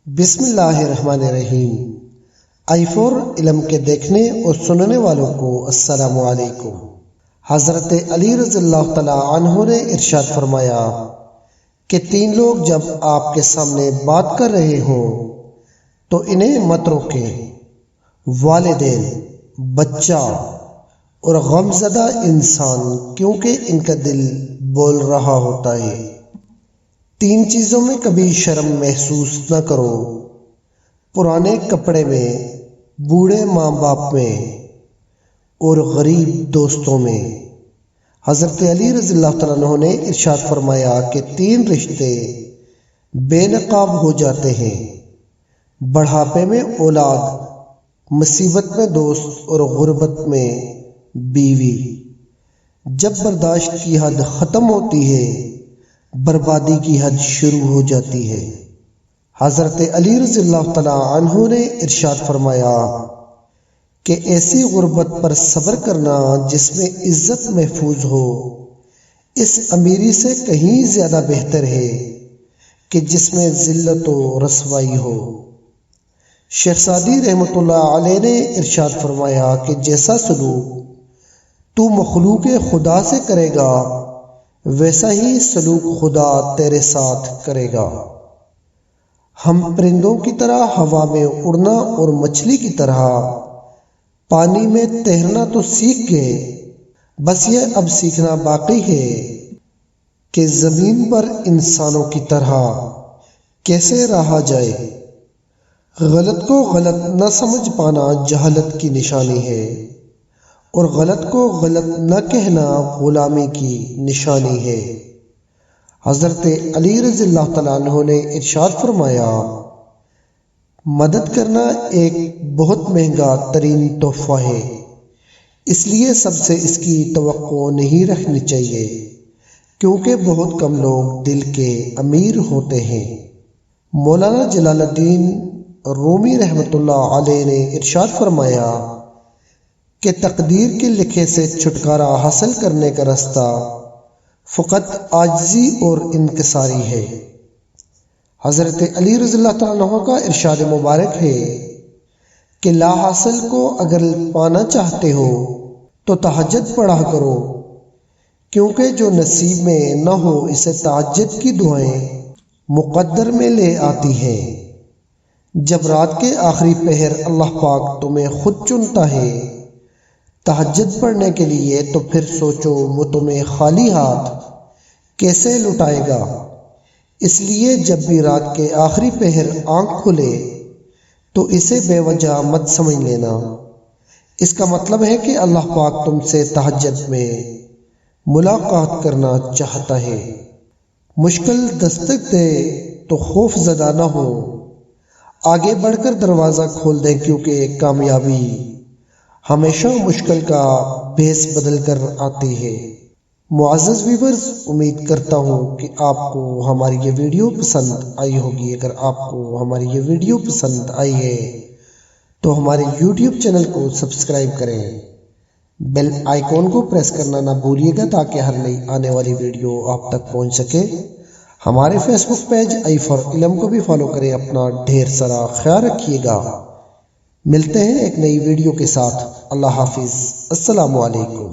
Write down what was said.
بسم اللہ الرحمن الرحیم۔ i4 علم کے دیکھنے اور سننے والوں کو السلام علیکم۔ حضرت علی رضی اللہ تعالی عنہ نے ارشاد فرمایا کہ 3 لوگ جب آپ کے سامنے بات کر رہے ہوں تو انہیں مت روکیں: والدین، بچہ اور غمزدہ انسان، کیونکہ ان کا دل بول رہا ہوتا ہے۔ 3 چیزوں میں کبھی شرم محسوس نہ کرو: پرانے کپڑے میں، بوڑھے ماں باپ میں اور غریب دوستوں میں۔ حضرت علی رضی اللہ تعالیٰ عنہ نے ارشاد فرمایا کہ 3 رشتے بے نقاب ہو جاتے ہیں: بڑھاپے میں اولاد، مصیبت میں دوست اور غربت میں بیوی۔ جب برداشت کی حد ختم ہوتی ہے، بربادی کی حد شروع ہو جاتی ہے۔ حضرت علی رضی اللہ تعالیٰ عنہ نے ارشاد فرمایا کہ ایسی غربت پر صبر کرنا جس میں عزت محفوظ ہو، اس امیری سے کہیں زیادہ بہتر ہے کہ جس میں ذلت و رسوائی ہو۔ شیخ سعدی رحمۃ اللہ علیہ نے ارشاد فرمایا کہ جیسا سلوک تو مخلوق خدا سے کرے گا، ویسا ہی سلوک خدا تیرے ساتھ کرے گا۔ ہم پرندوں کی طرح ہوا میں اڑنا اور مچھلی کی طرح پانی میں تیرنا تو سیکھ گئے، بس یہ اب سیکھنا باقی ہے کہ زمین پر انسانوں کی طرح کیسے رہا جائے۔ غلط کو غلط نہ سمجھ پانا جہالت کی نشانی ہے، اور غلط کو غلط نہ کہنا غلامی کی نشانی ہے۔ حضرت علی رضی اللہ تعالیٰ عنہ نے ارشاد فرمایا: مدد کرنا ایک بہت مہنگا ترین تحفہ ہے، اس لیے سب سے اس کی توقع نہیں رکھنی چاہیے، کیونکہ بہت کم لوگ دل کے امیر ہوتے ہیں۔ مولانا جلال الدین رومی رحمۃ اللہ علیہ نے ارشاد فرمایا کہ تقدیر کے لکھے سے چھٹکارا حاصل کرنے کا راستہ فقط عاجزی اور انکساری ہے۔ حضرت علی رضی اللہ تعالیٰ عنہ کا ارشاد مبارک ہے کہ لا حاصل کو اگر پانا چاہتے ہو تو تہجد پڑھا کرو، کیونکہ جو نصیب میں نہ ہو اسے تہجد کی دعائیں مقدر میں لے آتی ہیں۔ جب رات کے آخری پہر اللہ پاک تمہیں خود چنتا ہے تہجد پڑھنے کے لیے، تو پھر سوچو وہ تمہیں خالی ہاتھ کیسے لٹائے گا۔ اس لیے جب بھی رات کے آخری پہر آنکھ کھلے تو اسے بے وجہ مت سمجھ لینا، اس کا مطلب ہے کہ اللہ پاک تم سے تہجد میں ملاقات کرنا چاہتا ہے۔ مشکل دستک دے تو خوف زدہ نہ ہو، آگے بڑھ کر دروازہ کھول دیں، کیونکہ کامیابی ہمیشہ مشکل کا بھیس بدل کر آتی ہے۔ معزز ویورز، امید کرتا ہوں کہ آپ کو ہماری یہ ویڈیو پسند آئی ہوگی۔ اگر آپ کو ہماری یہ ویڈیو پسند آئی ہے تو ہمارے یوٹیوب چینل کو سبسکرائب کریں، بیل آئیکن کو پریس کرنا نہ بھولیے گا تاکہ ہر نئی آنے والی ویڈیو آپ تک پہنچ سکے۔ ہمارے فیس بک پیج i4 علم کو بھی فالو کریں۔ اپنا ڈھیر سارا خیال رکھیے گا۔ ملتے ہیں ایک نئی ویڈیو کے ساتھ۔ اللہ حافظ۔ السلام علیکم۔